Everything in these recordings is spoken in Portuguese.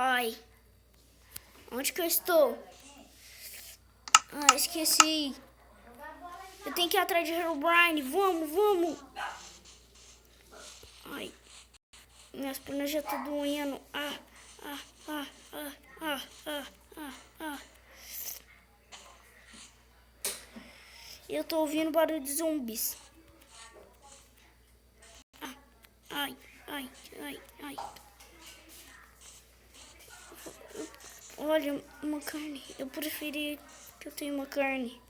Ai, onde que eu estou? Ah, esqueci. Eu tenho que ir atrás de Herobrine. Vamos. Ai, minhas pernas já estão doendo. Eu tô ouvindo barulho de zumbis. Ai. Olha, uma carne. Eu preferia que eu tenha uma carne.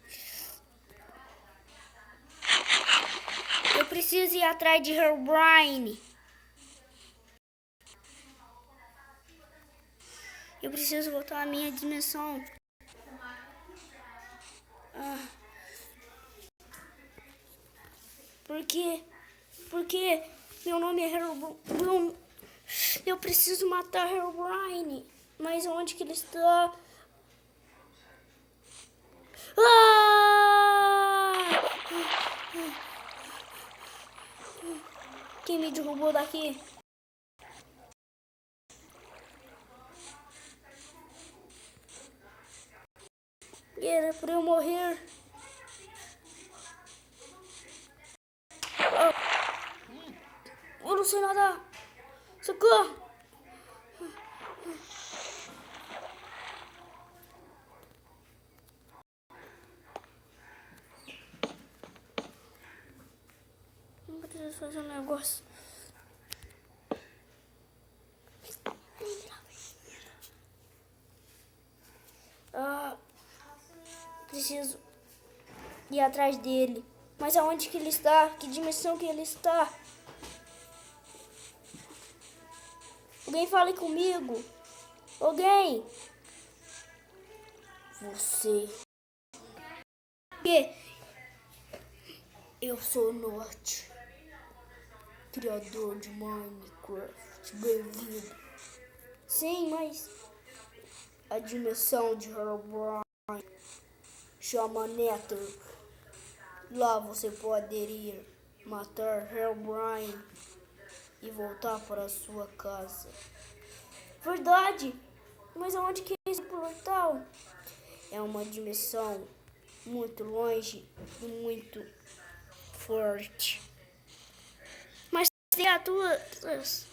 Eu preciso ir atrás de Herobrine. Eu preciso voltar à minha dimensão. Por quê? Porque meu nome é Herobrine. Eu preciso matar Herobrine. Mas onde que ele está? Quem me derrubou daqui? Era pra eu morrer. Eu não sei nadar. Socorro! Eu preciso fazer um negócio. Preciso ir atrás dele. Mas aonde que ele está? Que dimensão que ele está? Alguém fale comigo. Alguém. Você. Que? Eu sou o Norte, criador de Minecraft. Bem-vindo. Sim, mas a dimensão de Herobrine chama Nether. Lá você poderia matar Herobrine e voltar para a sua casa. Verdade! Mas aonde que é esse portal? É uma dimensão muito longe e muito forte. Mas criaturas